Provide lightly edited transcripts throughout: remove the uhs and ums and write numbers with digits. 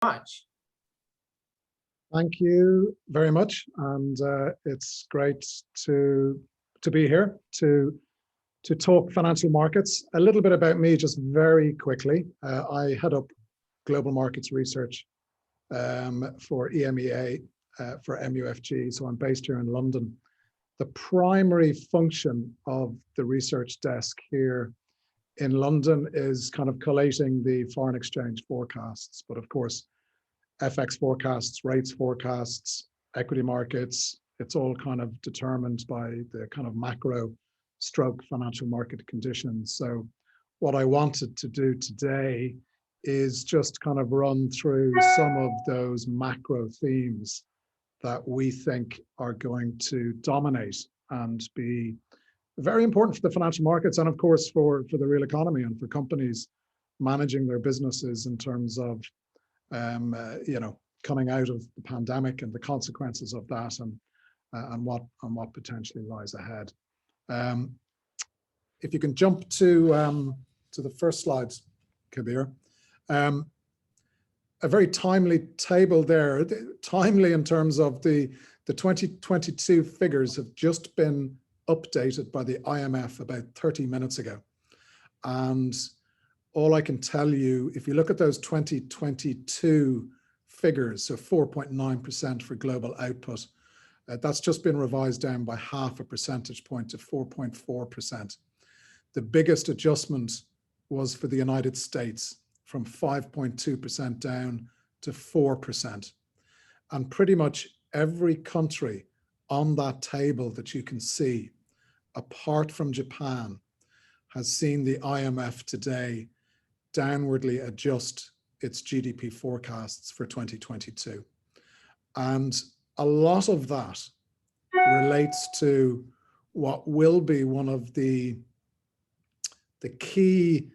Much. Thank you very much, and it's great to be here to talk financial markets. A little bit about me, just very quickly. I head up global markets research for EMEA for MUFG, so I'm based here in London. The primary function of the research desk here in London is kind of collating the foreign exchange forecasts, but of course, FX forecasts, rates forecasts, equity markets, it's all kind of determined by the kind of macro stroke financial market conditions. So what I wanted to do today is just kind of run through some of those macro themes that we think are going to dominate and be very important for the financial markets, and of course for the real economy and for companies managing their businesses in terms of coming out of the pandemic and the consequences of that, and what potentially lies ahead. If you can jump to the first slide, Kabir. A very timely table there, timely in terms of the 2022 figures have just been updated by the IMF about 30 minutes ago. And all I can tell you, if you look at those 2022 figures, so 4.9% for global output, that's just been revised down by 0.5 percentage point to 4.4%. The biggest adjustment was for the United States, from 5.2% down to 4%. And pretty much every country on that table that you can see, apart from Japan, has seen the IMF today downwardly adjust its GDP forecasts for 2022. And a lot of that relates to what will be one of the key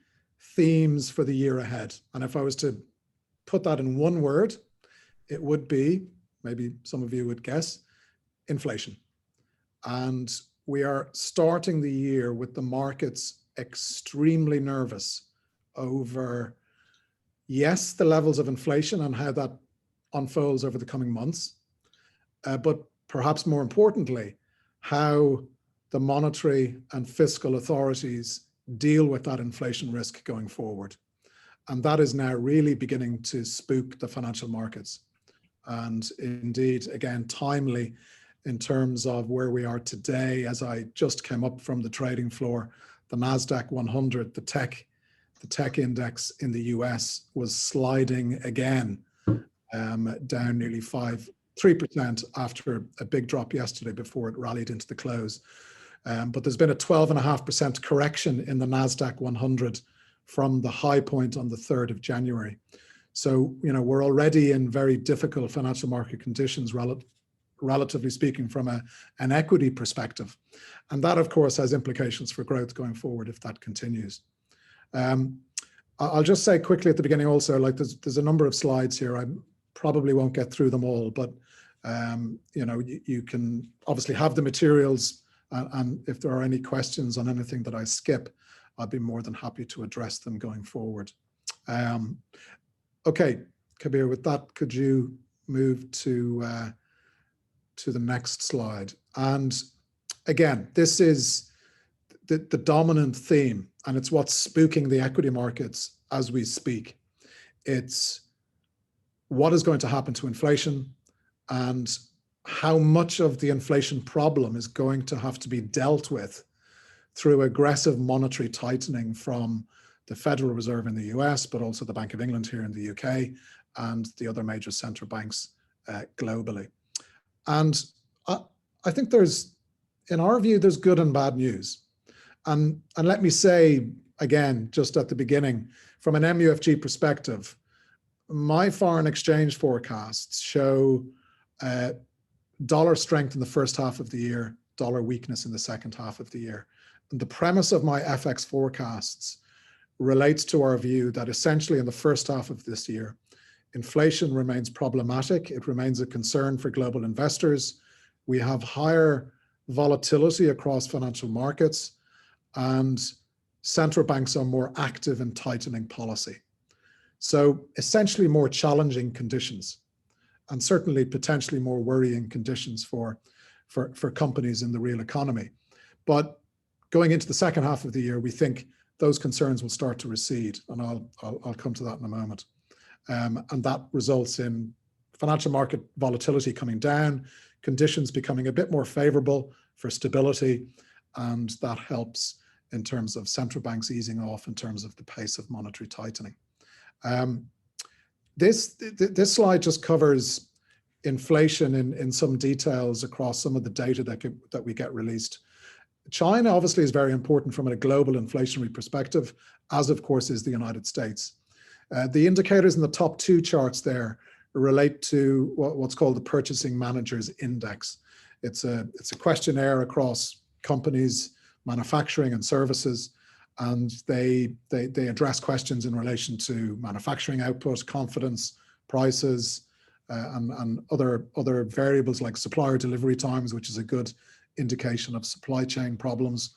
themes for the year ahead. And if I was to put that in one word, it would be, maybe some of you would guess, inflation. And we are starting the year with the markets extremely nervous over, yes, the levels of inflation and how that unfolds over the coming months, but perhaps more importantly, how the monetary and fiscal authorities deal with that inflation risk going forward. And that is now really beginning to spook the financial markets. And indeed, again, timely in terms of where we are today. As I just came up from the trading floor, the NASDAQ 100, the tech index in the US was sliding again, down nearly 3% after a big drop yesterday before it rallied into the close. But there's been a 12.5% correction in the NASDAQ 100 from the high point on the 3rd of January. So, we're already in very difficult financial market conditions, relatively speaking, from an equity perspective. And that, of course, has implications for growth going forward if that continues. I'll just say quickly at the beginning also, like there's a number of slides here. I probably won't get through them all, but you can obviously have the materials, and if there are any questions on anything that I skip, I'd be more than happy to address them going forward. Okay, Kabir, with that, could you move to the next slide? And again, this is the dominant theme, and it's what's spooking the equity markets as we speak. It's what is going to happen to inflation and how much of the inflation problem is going to have to be dealt with through aggressive monetary tightening from the Federal Reserve in the US, but also the Bank of England here in the UK and the other major central banks globally. And I think there's, in our view, there's good and bad news. And let me say, again, just at the beginning, from an MUFG perspective, my foreign exchange forecasts show dollar strength in the first half of the year, dollar weakness in the second half of the year. And the premise of my FX forecasts relates to our view that essentially in the first half of this year, inflation remains problematic. It remains a concern for global investors. We have higher volatility across financial markets, and central banks are more active in tightening policy. So essentially more challenging conditions, and certainly potentially more worrying conditions for companies in the real economy. But going into the second half of the year, we think those concerns will start to recede, and I'll come to that in a moment. And that results in financial market volatility coming down, conditions becoming a bit more favorable for stability, and that helps in terms of central banks easing off in terms of the pace of monetary tightening. This slide just covers inflation in some details across some of the data that we get released. China obviously is very important from a global inflationary perspective, as of course is the United States. The indicators in the top two charts there relate to what's called the Purchasing Managers Index. It's a questionnaire across companies, manufacturing and services, and they address questions in relation to manufacturing output, confidence, prices, and other variables like supplier delivery times, which is a good indication of supply chain problems.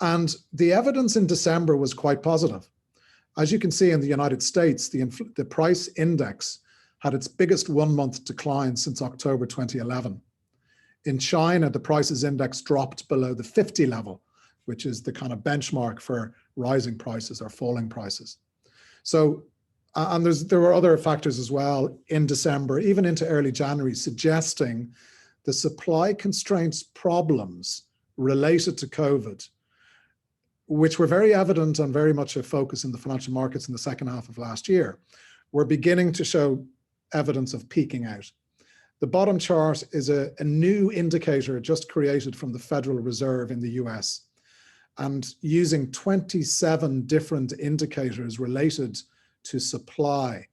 And the evidence in December was quite positive. As you can see in the United States, the price index had its biggest one-month decline since October 2011. In China, the prices index dropped below the 50 level, which is the kind of benchmark for rising prices or falling prices. So, and there were other factors as well in December, even into early January, suggesting the supply constraints problems related to COVID, which were very evident and very much a focus in the financial markets in the second half of last year, were beginning to show evidence of peaking out. The bottom chart is a new indicator just created from the Federal Reserve in the US, and using 27 different indicators related to supply,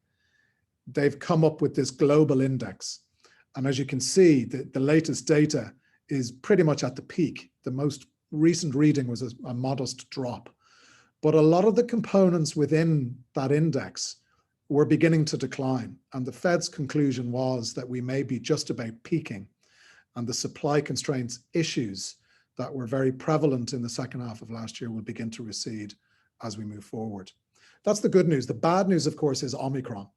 they've come up with this global index. And as you can see, the latest data is pretty much at the peak. The most recent reading was a modest drop, but a lot of the components within that index were beginning to decline. And the Fed's conclusion was that we may be just about peaking, and the supply constraints issues that were very prevalent in the second half of last year will begin to recede as we move forward. That's the good news. The bad news, of course, is Omicron.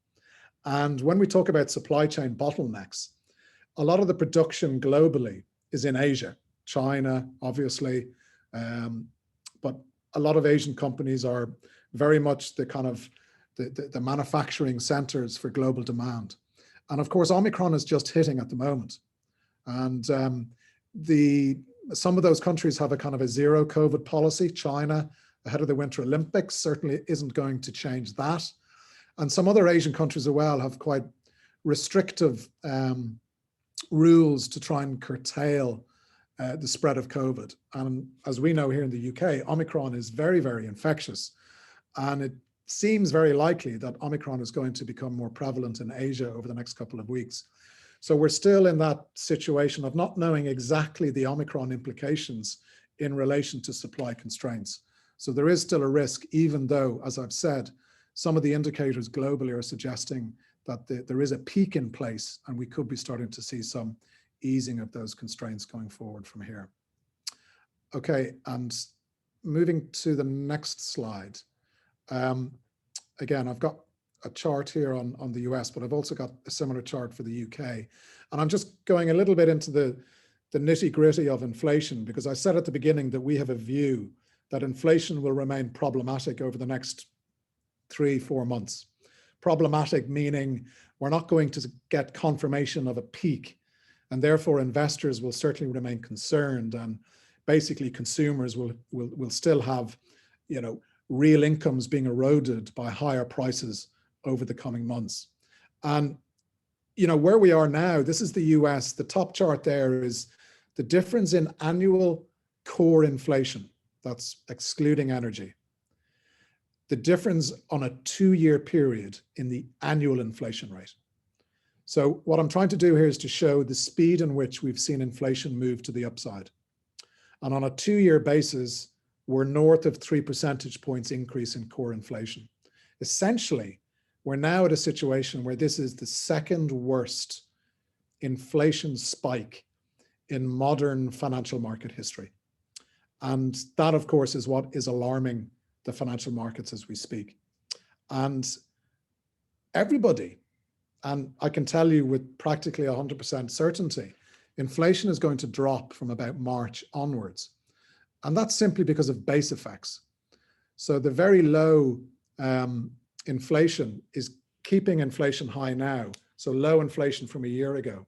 And when we talk about supply chain bottlenecks, a lot of the production globally is in Asia, China, obviously, but a lot of Asian companies are very much the kind of the manufacturing centers for global demand. And of course, Omicron is just hitting at the moment. And some of those countries have a kind of a zero COVID policy. China, ahead of the Winter Olympics, certainly isn't going to change that. And some other Asian countries as well have quite restrictive rules to try and curtail the spread of COVID. And as we know here in the UK, Omicron is very, very infectious. And it seems very likely that Omicron is going to become more prevalent in Asia over the next couple of weeks. So we're still in that situation of not knowing exactly the Omicron implications in relation to supply constraints. So there is still a risk, even though, as I've said, some of the indicators globally are suggesting that there is a peak in place, and we could be starting to see some easing of those constraints going forward from here. Okay, and moving to the next slide. Again, I've got a chart here on the US, but I've also got a similar chart for the UK. And I'm just going a little bit into the nitty gritty of inflation, because I said at the beginning that we have a view that inflation will remain problematic over the next 3-4 months. Problematic meaning we're not going to get confirmation of a peak, and therefore investors will certainly remain concerned, and basically consumers will still have, you know, real incomes being eroded by higher prices over the coming months. And, you know, where we are now, this is the US, the top chart there is the difference in annual core inflation, that's excluding energy. The difference on a 2-year period in the annual inflation rate. So what I'm trying to do here is to show the speed in which we've seen inflation move to the upside. And on a 2-year basis, we're north of 3 percentage points increase in core inflation. Essentially, we're now at a situation where this is the second worst inflation spike in modern financial market history. And that, of course, is what is alarming the financial markets as we speak. And everybody, and I can tell you with practically 100% certainty, inflation is going to drop from about March onwards. And that's simply because of base effects. So the very low inflation is keeping inflation high now. So low inflation from a year ago.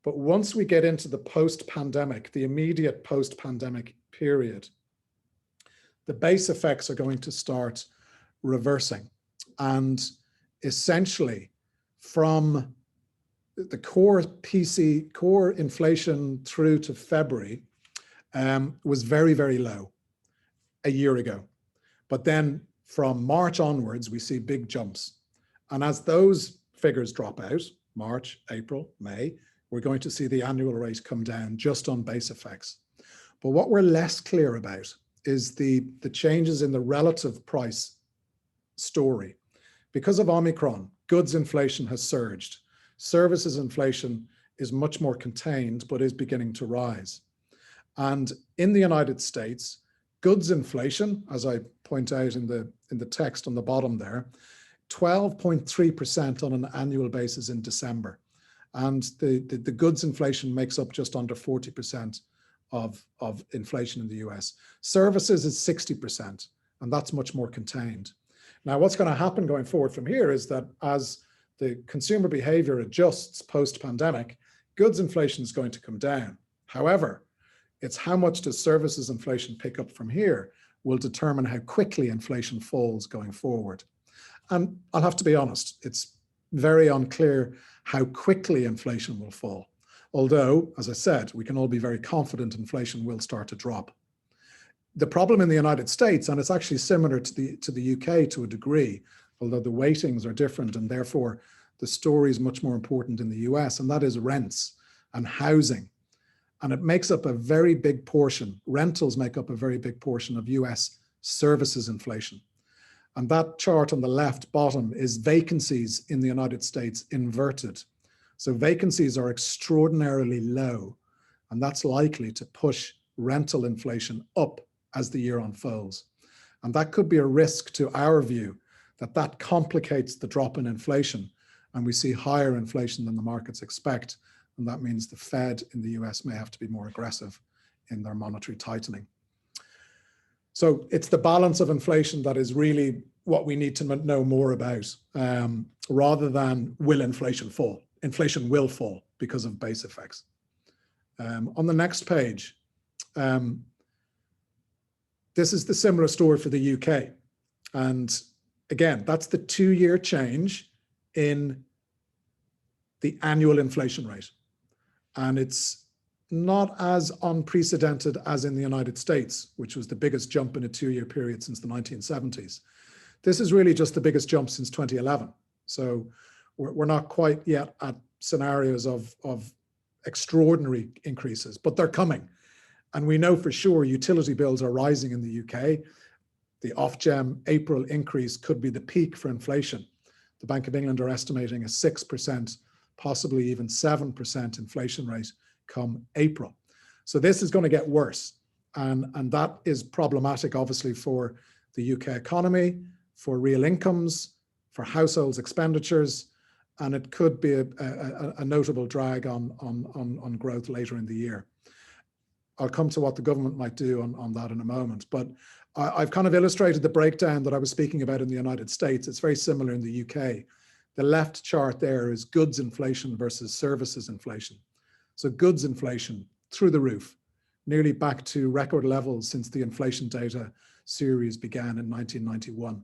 But once we get into the post-pandemic, the immediate post-pandemic period, the base effects are going to start reversing. And essentially, from the core inflation through to February was very, very low a year ago. But then from March onwards, we see big jumps. And as those figures drop out, March, April, May, we're going to see the annual rate come down just on base effects. But what we're less clear about is the changes in the relative price story. Because of Omicron, goods inflation has surged. Services inflation is much more contained, but is beginning to rise. And in the United States, goods inflation, as I point out in the text on the bottom there, 12.3% on an annual basis in December. And the goods inflation makes up just under 40% of inflation in the US. Services is 60%, and that's much more contained. Now, what's going to happen going forward from here is that as the consumer behavior adjusts post-pandemic, goods inflation is going to come down. However, it's how much does services inflation pick up from here will determine how quickly inflation falls going forward. And I'll have to be honest, it's very unclear how quickly inflation will fall. Although, as I said, we can all be very confident inflation will start to drop. The problem in the United States, and it's actually similar to the UK to a degree, although the weightings are different and therefore the story is much more important in the US, and that is rents and housing. And it makes up a very big portion, rentals make up a very big portion of US services inflation. And that chart on the left bottom is vacancies in the United States inverted. So vacancies are extraordinarily low, and that's likely to push rental inflation up as the year unfolds. And that could be a risk to our view, that complicates the drop in inflation, and we see higher inflation than the markets expect. And that means the Fed in the US may have to be more aggressive in their monetary tightening. So it's the balance of inflation that is really what we need to know more about, rather than will inflation fall. Inflation will fall because of base effects. On the next page, this is the similar story for the UK. And again, that's the 2-year change in the annual inflation rate. And it's not as unprecedented as in the United States, which was the biggest jump in a 2-year period since the 1970s. This is really just the biggest jump since 2011. So we're not quite yet at scenarios of extraordinary increases, but they're coming. And we know for sure utility bills are rising in the UK. The Ofgem April increase could be the peak for inflation. The Bank of England are estimating a 6%, possibly even 7% inflation rate come April. So this is going to get worse. And that is problematic, obviously, for the UK economy, for real incomes, for households' expenditures, and it could be a notable drag on growth later in the year. I'll come to what the government might do on that in a moment, but I've kind of illustrated the breakdown that I was speaking about in the United States. It's very similar in the UK. The left chart there is goods inflation versus services inflation. So goods inflation through the roof, nearly back to record levels since the inflation data series began in 1991.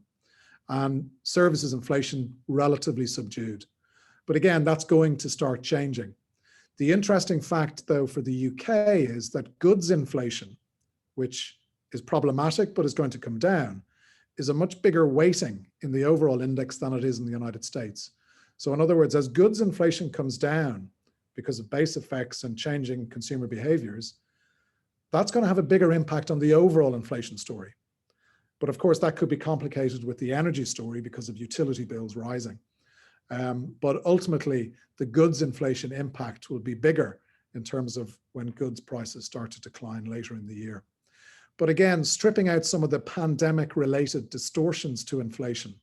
And services inflation relatively subdued. But again, that's going to start changing. The interesting fact, though, for the UK is that goods inflation, which is problematic but is going to come down, is a much bigger weighting in the overall index than it is in the United States. So in other words, as goods inflation comes down because of base effects and changing consumer behaviors, that's going to have a bigger impact on the overall inflation story. But of course, that could be complicated with the energy story because of utility bills rising. But ultimately, the goods inflation impact will be bigger in terms of when goods prices start to decline later in the year. But again, stripping out some of the pandemic-related distortions to inflation,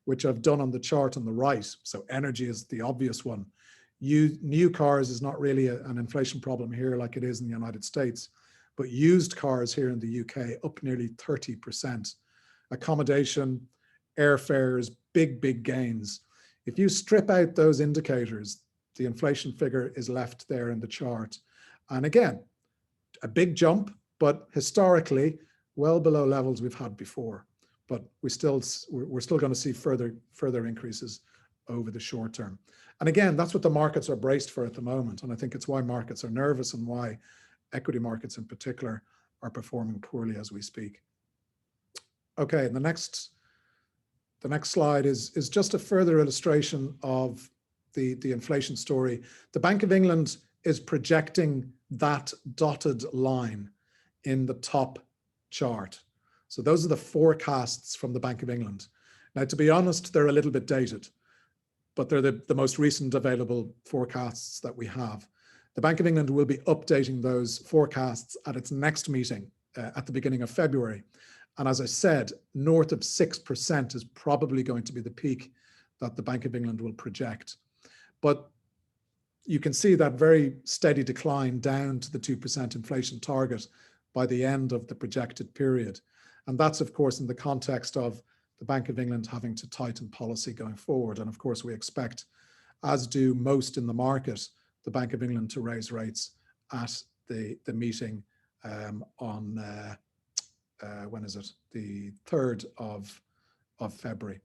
which I've done on the chart on the right. So energy is the obvious one. New cars is not really an inflation problem here like it is in the United States, but used cars here in the UK up nearly 30%. Accommodation, airfares, big gains. If you strip out those indicators, the inflation figure is left there in the chart. And again, a big jump, but historically well below levels we've had before. But we're still going to see further increases over the short term. And again, that's what the markets are braced for at the moment. And I think it's why markets are nervous and why equity markets in particular are performing poorly as we speak. Okay, the next slide is just a further illustration of the inflation story. The Bank of England is projecting that dotted line in the top chart. So those are the forecasts from the Bank of England. Now, to be honest, they're a little bit dated, but they're the most recent available forecasts that we have. The Bank of England will be updating those forecasts at its next meeting at the beginning of February. And as I said, north of 6% is probably going to be the peak that the Bank of England will project. But you can see that very steady decline down to the 2% inflation target by the end of the projected period. And that's, of course, in the context of the Bank of England having to tighten policy going forward. And of course, we expect, as do most in the market, the Bank of England to raise rates at the meeting on, when is it? The 3rd of February.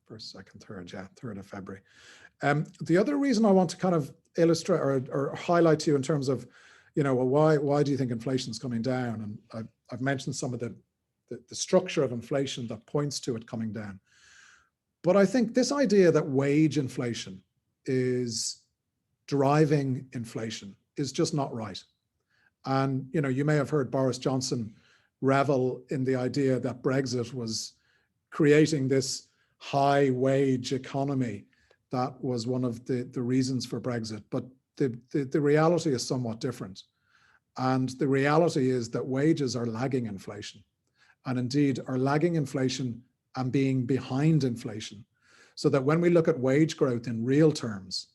First, second, third, yeah, 3rd of February. The other reason I want to kind of illustrate or highlight to you in terms of, you know, well, why do you think inflation is coming down? And I've mentioned some of the structure of inflation that points to it coming down. But I think this idea that wage inflation is driving inflation is just not right. And, you know, you may have heard Boris Johnson revel in the idea that Brexit was creating this high wage economy that was one of the reasons for Brexit. But the reality is somewhat different. And the reality is that wages are lagging inflation, and indeed are lagging inflation and being behind inflation. So that when we look at wage growth in real terms,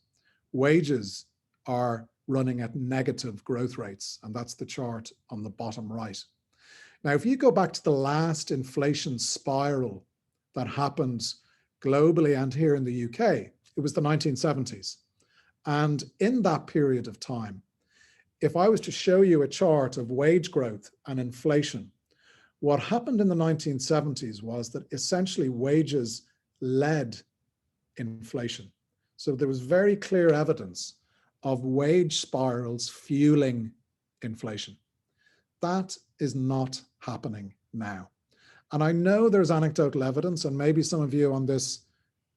wages are running at negative growth rates. And that's the chart on the bottom right. Now, if you go back to the last inflation spiral that happened globally and here in the UK, it was the 1970s. And in that period of time, if I was to show you a chart of wage growth and inflation, what happened in the 1970s was that essentially wages led inflation. So there was very clear evidence of wage spirals fueling inflation. That is not happening now. And I know there's anecdotal evidence, and maybe some of you on this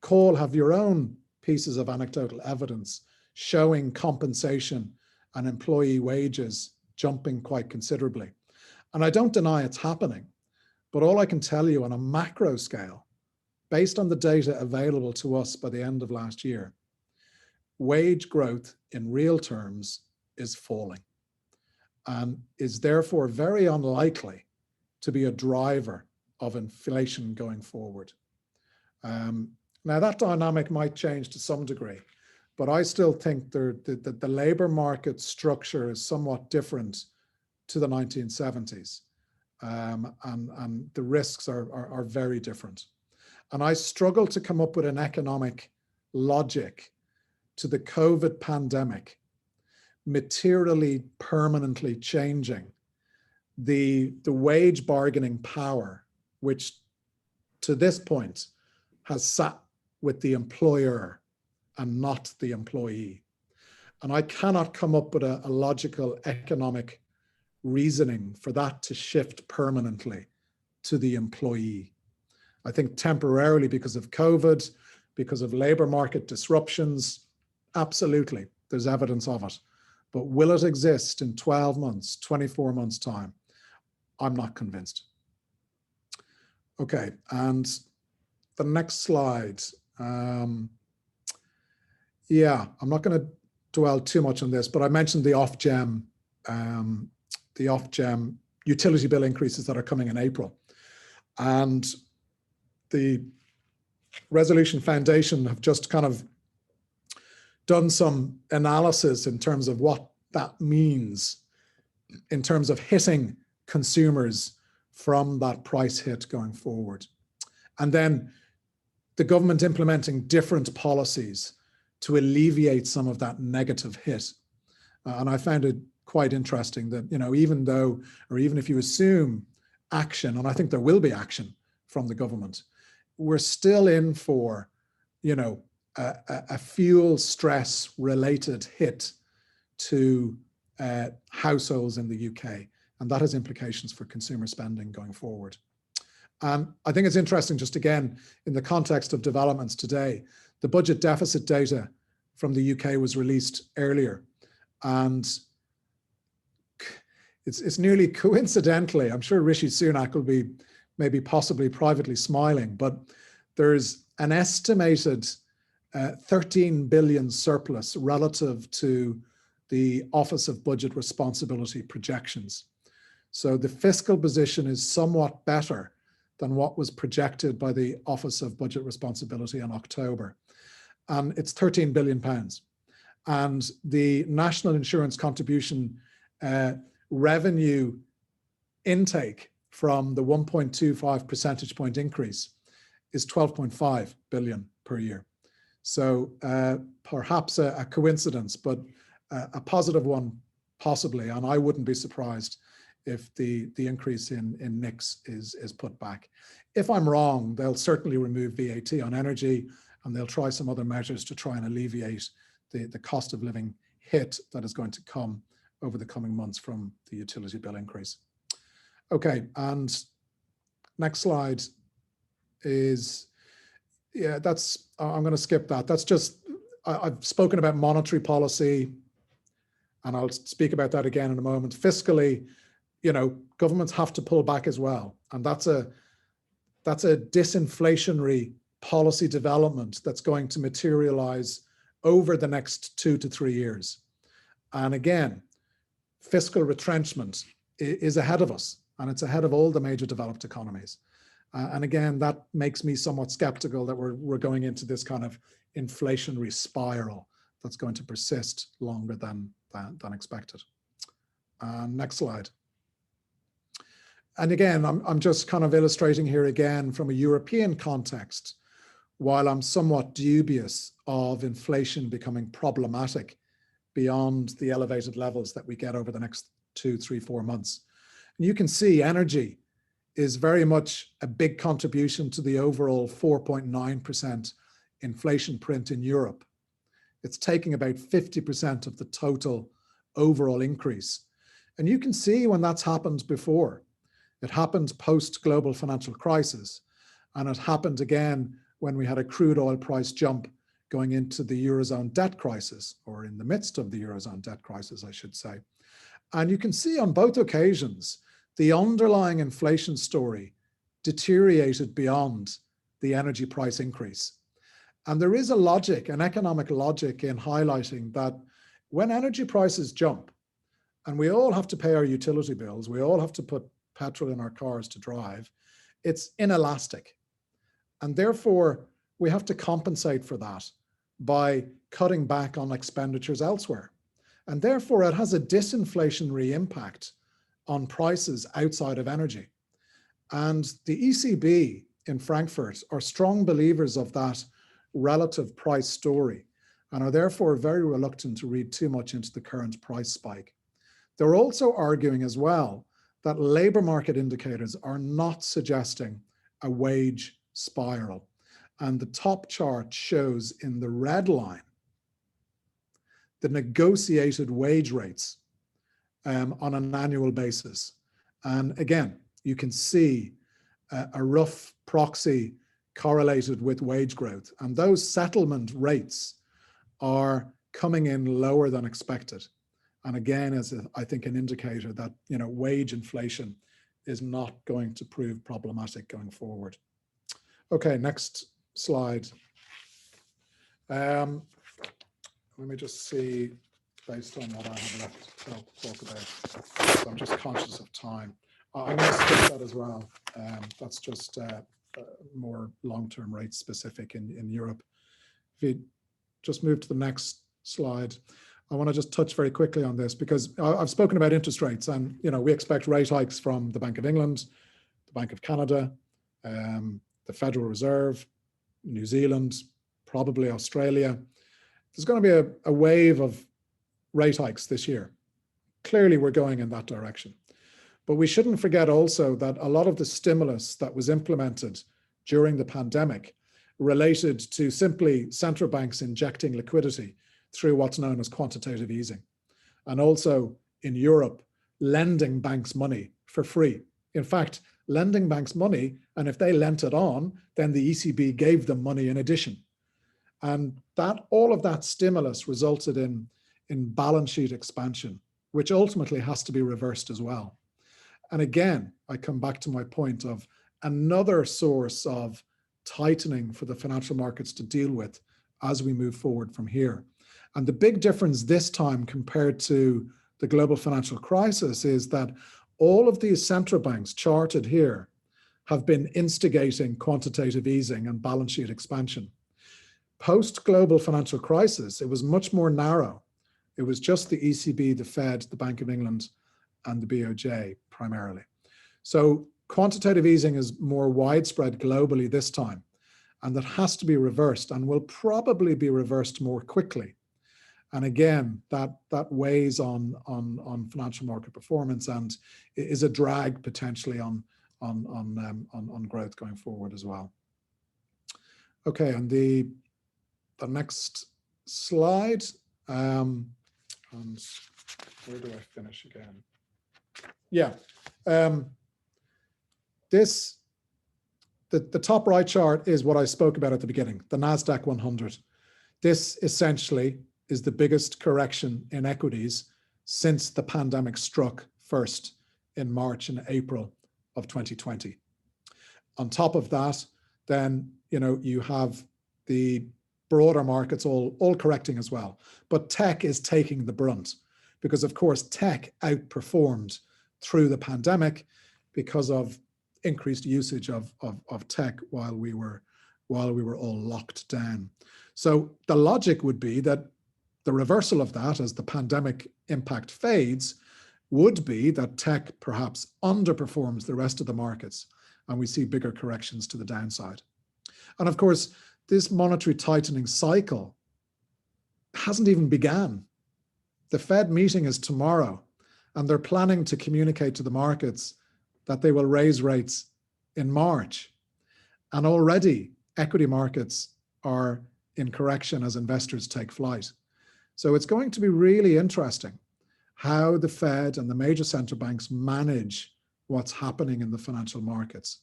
call have your own pieces of anecdotal evidence showing compensation and employee wages jumping quite considerably. And I don't deny it's happening, but all I can tell you on a macro scale, based on the data available to us by the end of last year, wage growth in real terms is falling and is therefore very unlikely to be a driver of inflation going forward. Now that dynamic might change to some degree, but I still think the labor market structure is somewhat different to the 1970s, and the risks are very different. And I struggle to come up with an economic logic to the COVID pandemic materially, permanently changing the wage bargaining power, which to this point has sat with the employer and not the employee. And I cannot come up with a logical economic reasoning for that to shift permanently to the employee. I think temporarily because of COVID, because of labor market disruptions, absolutely, there's evidence of it. But will it exist in 12 months, 24 months' time? I'm not convinced. Okay, and the next slide. Yeah, I'm not going to dwell too much on this, but I mentioned the off-gem utility bill increases that are coming in April. And the Resolution Foundation have just kind of done some analysis in terms of what that means in terms of hitting consumers from that price hit going forward. And then the government implementing different policies to alleviate some of that negative hit. And I found it quite interesting that, you know, even though, or even if you assume action, and I think there will be action from the government, we're still in for, you know, a fuel stress related hit to households in the UK. And that has implications for consumer spending going forward. And I think it's interesting, just again, in the context of developments today, the budget deficit data from the UK was released earlier. And it's nearly coincidentally, I'm sure Rishi Sunak will be maybe possibly privately smiling, but there's an estimated 13 billion surplus relative to the Office of Budget Responsibility projections. So the fiscal position is somewhat better than what was projected by the Office of Budget Responsibility in October. And it's 13 billion pounds. And the national insurance contribution revenue intake from the 1.25 percentage point increase is 12.5 billion per year. So perhaps a coincidence, but a positive one possibly, and I wouldn't be surprised if the increase in NICs is put back. If I'm wrong, they'll certainly remove VAT on energy, and they'll try some other measures to try and alleviate the cost of living hit that is going to come over the coming months from the utility bill increase. Okay, and next slide is, yeah, that's, I'm going to skip that. That's just, I've spoken about monetary policy, and I'll speak about that again in a moment. Fiscally, you know, governments have to pull back as well. And that's a disinflationary policy development that's going to materialize over the next 2 to 3 years. And again, fiscal retrenchment is ahead of us, and it's ahead of all the major developed economies. And again, that makes me somewhat skeptical that we're going into this kind of inflationary spiral that's going to persist longer than expected. Next slide. And again, I'm just kind of illustrating here again from a European context, while I'm somewhat dubious of inflation becoming problematic beyond the elevated levels that we get over the next 2, 3, 4 months. And you can see energy is very much a big contribution to the overall 4.9% inflation print in Europe. It's taking about 50% of the total overall increase. And you can see when that's happened before. It happened post-global financial crisis, and it happened again when we had a crude oil price jump going into the Eurozone debt crisis, or in the midst of the Eurozone debt crisis, I should say. And you can see on both occasions, the underlying inflation story deteriorated beyond the energy price increase. And there is a logic, an economic logic in highlighting that when energy prices jump, and we all have to pay our utility bills, we all have to put petrol in our cars to drive, it's inelastic. And therefore, we have to compensate for that by cutting back on expenditures elsewhere. And therefore, it has a disinflationary impact on prices outside of energy. And the ECB in Frankfurt are strong believers of that relative price story, and are therefore very reluctant to read too much into the current price spike. They're also arguing as well that labor market indicators are not suggesting a wage spiral. And the top chart shows in the red line the negotiated wage rates on an annual basis. And again, you can see a rough proxy correlated with wage growth. And those settlement rates are coming in lower than expected. And again, as I think an indicator that, you know, wage inflation is not going to prove problematic going forward. Okay, next slide. Let me just see, based on what I have left to talk about. So I'm just conscious of time. I'm going to skip that as well. That's just more long-term rate specific in Europe. If you just move to the next slide, I want to just touch very quickly on this, because I've spoken about interest rates, and we expect rate hikes from the Bank of England, the Bank of Canada, the Federal Reserve, New Zealand, probably Australia. There's going to be a wave of rate hikes this year. Clearly, we're going in that direction. But we shouldn't forget also that a lot of the stimulus that was implemented during the pandemic related to simply central banks injecting liquidity through what's known as quantitative easing. And also in Europe, lending banks money for free. In fact, lending banks money, and if they lent it on, then the ECB gave them money in addition. And all of that stimulus resulted in balance sheet expansion, which ultimately has to be reversed as well. And again, I come back to my point of another source of tightening for the financial markets to deal with as we move forward from here. And the big difference this time compared to the global financial crisis is that all of these central banks charted here have been instigating quantitative easing and balance sheet expansion. Post-global financial crisis, it was much more narrow. It was just the ECB, the Fed, the Bank of England, and the BOJ primarily. So quantitative easing is more widespread globally this time, and that has to be reversed, and will probably be reversed more quickly. And again, that weighs on financial market performance and is a drag potentially on growth going forward as well. Okay, and the next slide. And where do I finish again? Yeah, the top right chart is what I spoke about at the beginning, the NASDAQ 100. This essentially is the biggest correction in equities since the pandemic struck first in March and April of 2020. On top of that, then you have the broader markets all correcting as well. But tech is taking the brunt because, of course, tech outperformed through the pandemic because of increased usage of tech while we were all locked down. So the logic would be that the reversal of that, as the pandemic impact fades, would be that tech perhaps underperforms the rest of the markets and we see bigger corrections to the downside. And of course, this monetary tightening cycle hasn't even begun. The Fed meeting is tomorrow, and they're planning to communicate to the markets that they will raise rates in March. And already equity markets are in correction as investors take flight. So it's going to be really interesting how the Fed and the major central banks manage what's happening in the financial markets.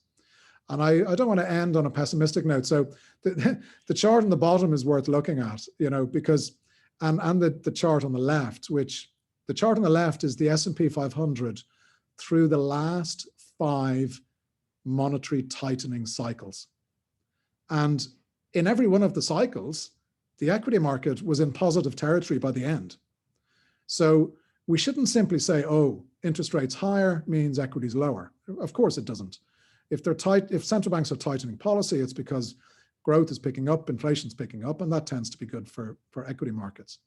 And I don't want to end on a pessimistic note. So the chart on the bottom is worth looking at, because, and the chart on the left, which the chart on the left is the S&P 500 through the last 5 monetary tightening cycles. And in every one of the cycles, the equity market was in positive territory by the end. So we shouldn't simply say, oh, interest rates higher means equities lower. Of course it doesn't. If central banks are tightening policy, it's because growth is picking up, inflation's picking up, and that tends to be good for equity markets.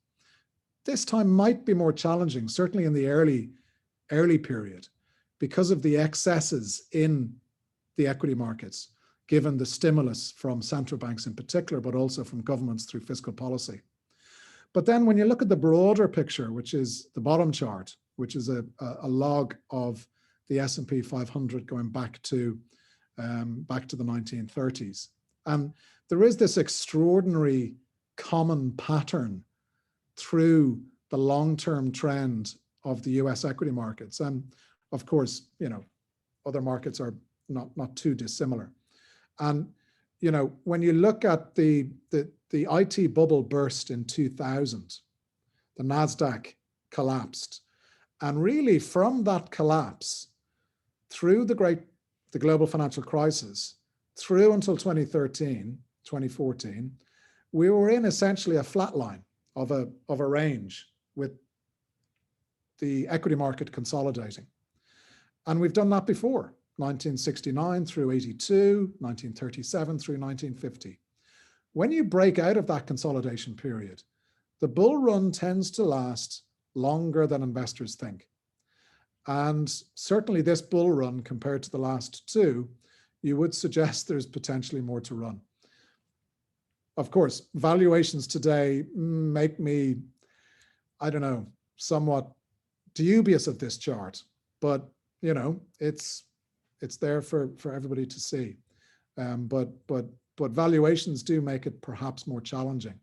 This time might be more challenging, certainly in the early period, because of the excesses in the equity markets, given the stimulus from central banks in particular, but also from governments through fiscal policy. But then when you look at the broader picture, which is the bottom chart, which is a log of the S&P 500 going back to the 1930s. And there is this extraordinary common pattern through the long-term trend of the US equity markets. And of course, other markets are not too dissimilar. And, when you look at the IT bubble burst in 2000, the NASDAQ collapsed. And really from that collapse, through the global financial crisis, through until 2013, 2014, we were in essentially a flat line of a range with the equity market consolidating. And we've done that before. 1969 through 82, 1937 through 1950. When you break out of that consolidation period, the bull run tends to last longer than investors think. And certainly this bull run compared to the last two, you would suggest there's potentially more to run. Of course, valuations today make me, I don't know, somewhat dubious of this chart, but you know, it's there for everybody to see. But valuations do make it perhaps more challenging.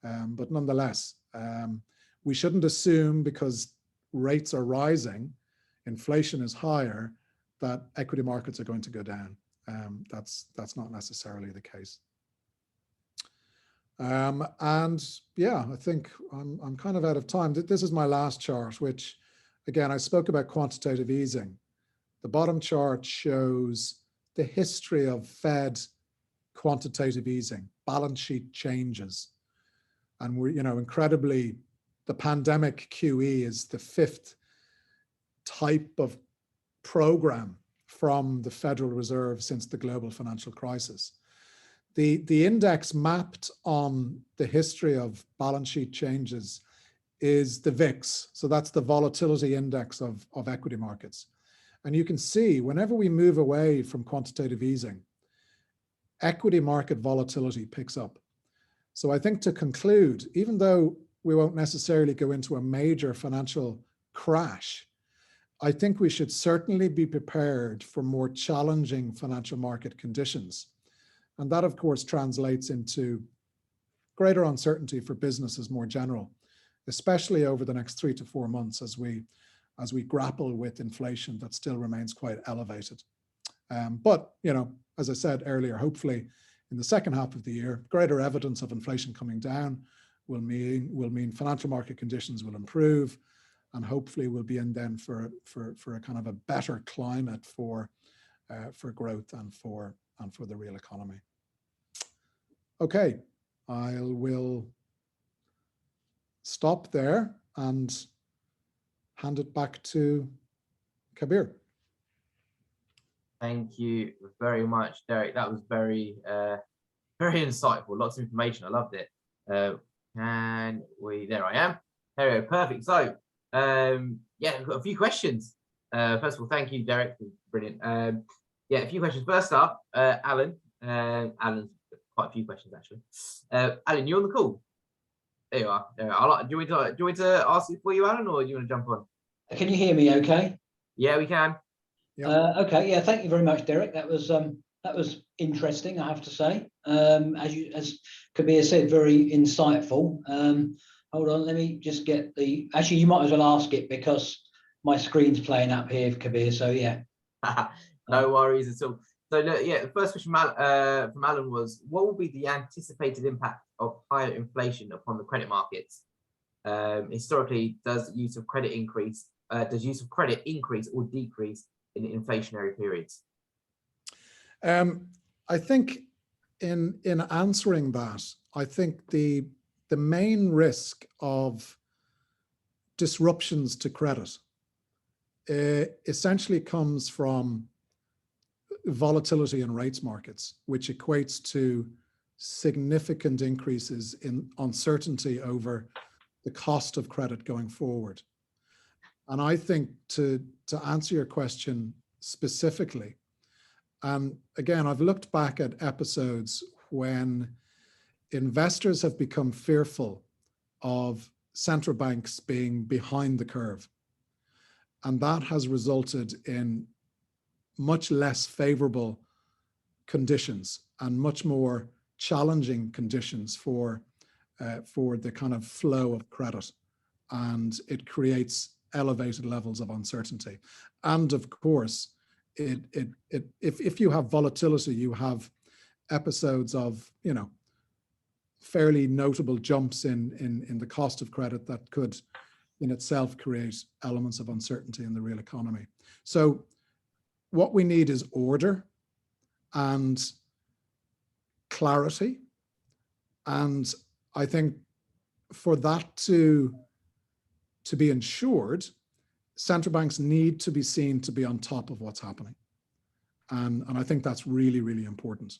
But nonetheless, we shouldn't assume because rates are rising, inflation is higher, that equity markets are going to go down. That's not necessarily the case. And yeah, I think I'm kind of out of time. This is my last chart, which again, I spoke about quantitative easing. The bottom chart shows the history of Fed quantitative easing, balance sheet changes. And we're, you know, incredibly, the pandemic QE is the 5th type of program from the Federal Reserve since the global financial crisis. The index mapped on the history of balance sheet changes is the VIX. So that's the volatility index of equity markets. And you can see whenever we move away from quantitative easing, equity market volatility picks up. So I think to conclude, even though we won't necessarily go into a major financial crash, I think we should certainly be prepared for more challenging financial market conditions. And that, of course, translates into greater uncertainty for businesses more general, especially over the next 3 to 4 months as we grapple with inflation that still remains quite elevated. But, you know, as I said earlier, hopefully in the second half of the year, greater evidence of inflation coming down will mean financial market conditions will improve, and hopefully we'll be in then for a kind of a better climate for growth and for the real economy. Okay, I will stop there and hand it back to Kabir. Thank you very much, Derek. That was very, very insightful. Lots of information. I loved it. There I am. There we go. Perfect. So, yeah, I've got a few questions. First of all, thank you, Derek. Brilliant. Yeah, a few questions. First up, Alan. Alan's quite a few questions, actually. Alan, you're on the call. There you are. There you are. Do you want me to ask it for you, Alan, or do you want to jump on? Can you hear me okay? Yeah, we can. Yep. Okay, yeah, thank you very much, Derek. That was interesting, I have to say. As Kabir said, very insightful. Hold on, let me just get the. Actually, you might as well ask it because my screen's playing up here, Kabir. So yeah. No worries at all. So yeah, the first question from Alan was, what will be the anticipated impact of higher inflation upon the credit markets? Historically, does use of credit increase or decrease in inflationary periods? I think in answering that, I think the main risk of disruptions to credit essentially comes from volatility in rates markets, which equates to significant increases in uncertainty over the cost of credit going forward. And I think to answer your question specifically, and again, I've looked back at episodes when investors have become fearful of central banks being behind the curve. And that has resulted in much less favorable conditions and much more challenging conditions for the kind of flow of credit. And it creates elevated levels of uncertainty. And of course, if you have volatility, you have episodes of, you know, fairly notable jumps in the cost of credit that could in itself create elements of uncertainty in the real economy. So what we need is order and clarity. And I think for that to be ensured, central banks need to be seen to be on top of what's happening. And I think that's really, really important.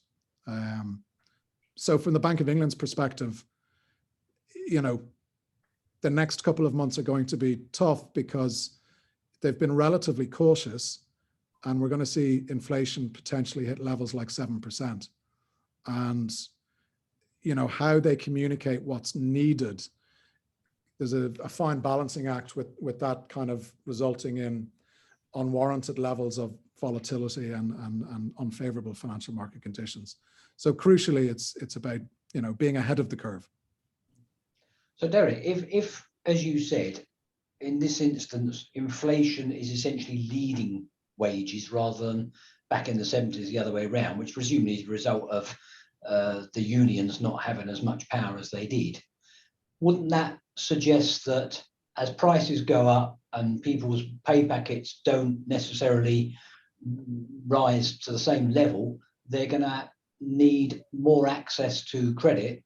So from the Bank of England's perspective, you know, the next couple of months are going to be tough because they've been relatively cautious, and we're going to see inflation potentially hit levels like 7%. And, you know, how they communicate what's needed, there's a fine balancing act with that kind of resulting in unwarranted levels of volatility and unfavorable financial market conditions. So crucially, it's about, you know, being ahead of the curve. So Derek, if as you said, in this instance, inflation is essentially leading wages rather than back in the 70s the other way around, which presumably is a result of the unions not having as much power as they did, wouldn't that suggest that as prices go up and people's pay packets don't necessarily rise to the same level, they're going to need more access to credit,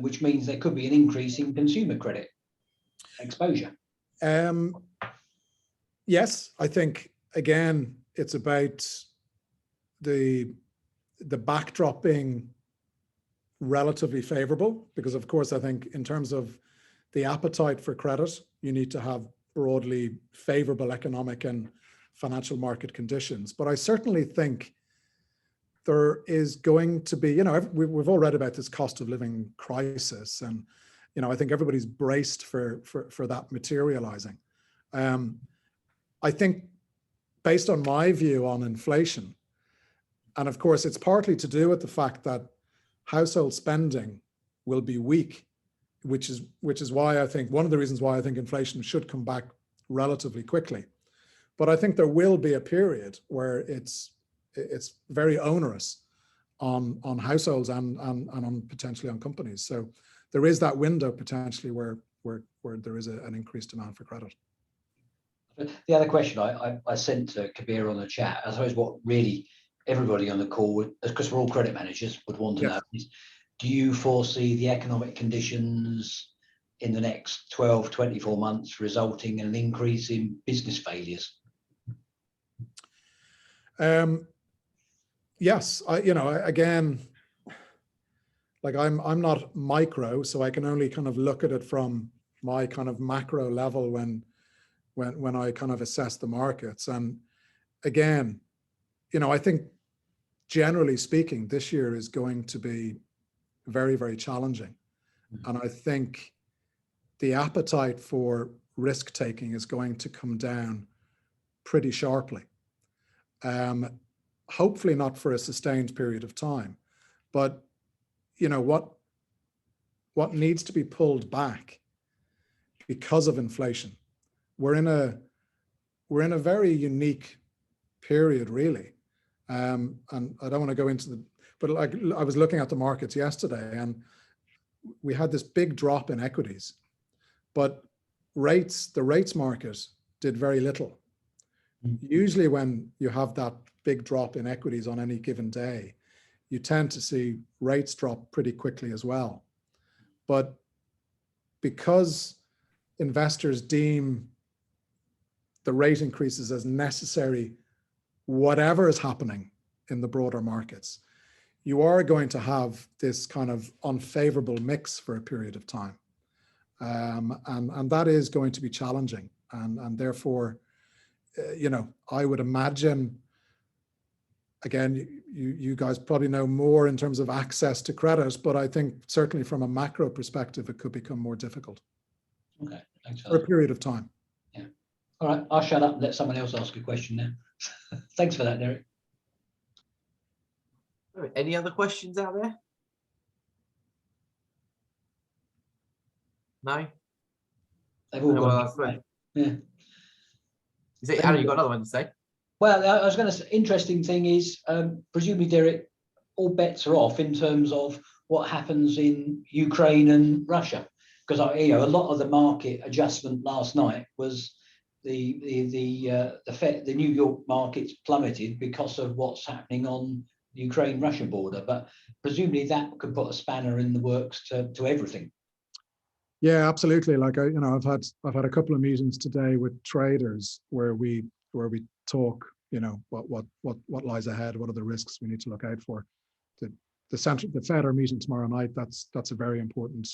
which means there could be an increase in consumer credit exposure? Yes, I think, again, it's about the backdrop being relatively favorable, because of course, I think in terms of the appetite for credit, you need to have broadly favorable economic and financial market conditions. But I certainly think there is going to be, you know, we've all read about this cost of living crisis, and, you know, I think everybody's braced for that materializing. I think based on my view on inflation, and of course it's partly to do with the fact that household spending will be weak, which is why I think, one of the reasons why I think inflation should come back relatively quickly. But I think there will be a period where it's very onerous on households and on potentially on companies. So there is that window potentially where there is an increased demand for credit. The other question I sent to Kabir on the chat, I suppose what really everybody on the call would, because we're all credit managers, would want to know is, do you foresee the economic conditions in the next 12, 24 months resulting in an increase in business failures? Yes, again, like I'm not micro, so I can only kind of look at it from my kind of macro level when I kind of assess the markets. And again, you know, I think generally speaking, this year is going to be very, very challenging. And I think the appetite for risk taking is going to come down pretty sharply. Hopefully not for a sustained period of time, but you know, what needs to be pulled back because of inflation. We're in a very unique period, really. And I don't want to go into but like I was looking at the markets yesterday, and we had this big drop in equities, but the rates market did very little. Usually when you have that big drop in equities on any given day, you tend to see rates drop pretty quickly as well. But because investors deem the rate increases as necessary, whatever is happening in the broader markets, you are going to have this kind of unfavorable mix for a period of time. And that is going to be challenging. And therefore, you know, I would imagine, again, you guys probably know more in terms of access to credit, but I think certainly from a macro perspective, it could become more difficult. Okay, thanks for a period of time. Yeah. All right, I'll shut up and let someone else ask a question now. Thanks for that, Derek. Any other questions out there? No? They've all gone. Right. Yeah. Is it, Alan, you got another one to say? Well, I was going to say, interesting thing is, presumably, Derek, all bets are off in terms of what happens in Ukraine and Russia, because you know, a lot of the market adjustment last night was the New York markets plummeted because of what's happening on the Ukraine-Russia border, but presumably that could put a spanner in the works to everything. Yeah, absolutely. Like I've had a couple of meetings today with traders where we talk you know, what lies ahead, what are the risks we need to look out for. The Fed are meeting tomorrow night. That's a very important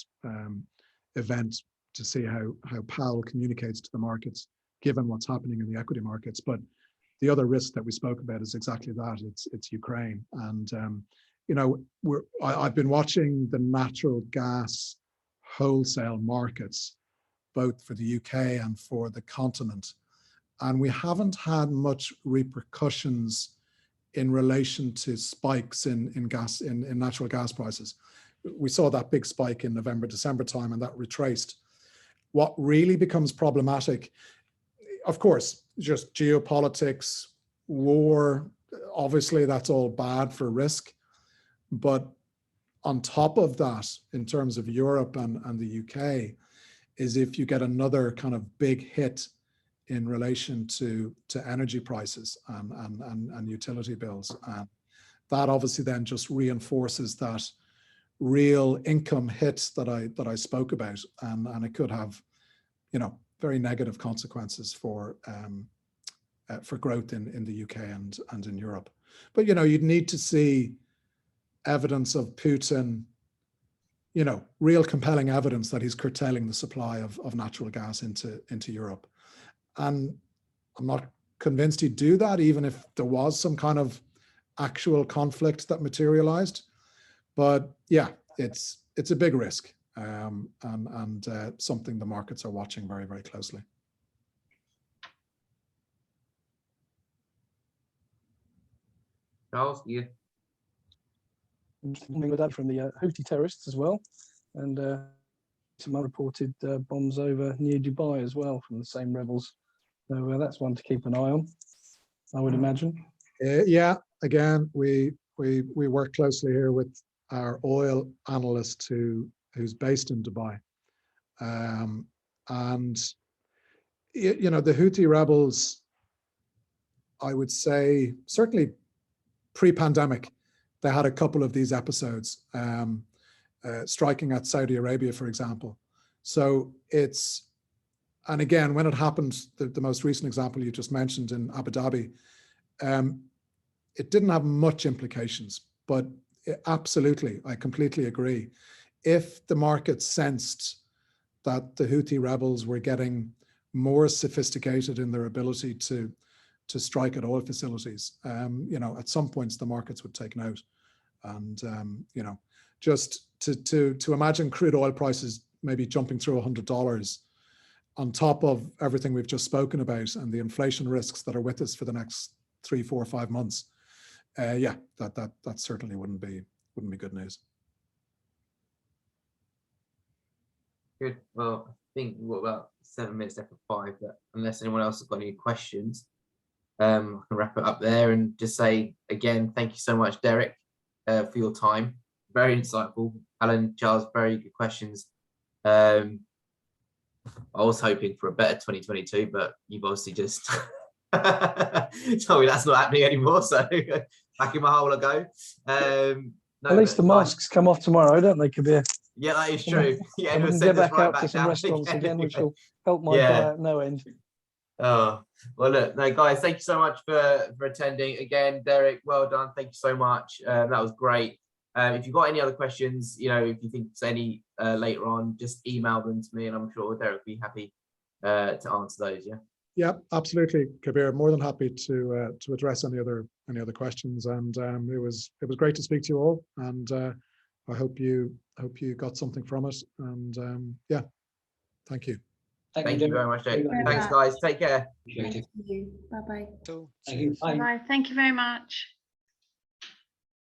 event to see how Powell communicates to the markets, given what's happening in the equity markets. But the other risk that we spoke about is exactly that. It's Ukraine, and you know, I've been watching the natural gas wholesale markets, both for the UK and for the continent, and we haven't had much repercussions in relation to spikes in natural gas prices. We saw that big spike in November, December time, and that retraced. What really becomes problematic, of course, just geopolitics, war, obviously that's all bad for risk. But on top of that, in terms of Europe and the UK, is if you get another kind of big hit in relation to energy prices and utility bills. And that obviously then just reinforces that real income hit that I spoke about, and it could have, you know, very negative consequences for growth in the UK and in Europe. But, you know, you'd need to see evidence of Putin, you know, real compelling evidence that he's curtailing the supply of natural gas into Europe. And I'm not convinced he'd do that, even if there was some kind of actual conflict that materialized. But yeah, it's a big risk, and something the markets are watching very, very closely. Charles, you? With that from the Houthi terrorists as well, and some unreported bombs over near Dubai as well from the same rebels. So that's one to keep an eye on, I would imagine. Yeah, again, we work closely here with our oil analyst who's based in Dubai, and you know, the Houthi rebels, I would say certainly pre-pandemic, they had a couple of these episodes, striking at Saudi Arabia, for example. So and again, when it happened, the most recent example you just mentioned in Abu Dhabi, it didn't have much implications, but absolutely, I completely agree. If the market sensed that the Houthi rebels were getting more sophisticated in their ability to strike at oil facilities, you know, at some points the markets would take note. And you know, just to imagine crude oil prices maybe jumping through $100 on top of everything we've just spoken about and the inflation risks that are with us for the next 3, 4, 5 months, yeah, that certainly wouldn't be good news. Good. Well, I think we've got about 7 minutes left for 5, but unless anyone else has got any questions, I can wrap it up there and just say again, thank you so much, Derek, for your time. Very insightful. Alan, Charles, very good questions. I was hoping for a better 2022, but you've obviously just told me that's not happening anymore. So back in my hole I go. No, at least the masks come off tomorrow, don't they, Kabir? Yeah, that is true. Yeah, and we can get back out to some restaurants again, which will help my diet no end. Oh, well, look, no, guys, thank you so much for attending. Again, Derek, well done. Thank you so much. That was great. If you've got any other questions, you know, if you think there's any later on, just email them to me and I'm sure Derek will be happy to answer those. Yeah. Yeah, absolutely, Kabir. More than happy to address any other questions. And it was great to speak to you all. And I hope you got something from it. And yeah, thank you. Thank you very much, Jake. Thanks, guys. Take care. Thank you. Bye-bye. Thank you. Bye. Bye. Thank you very much.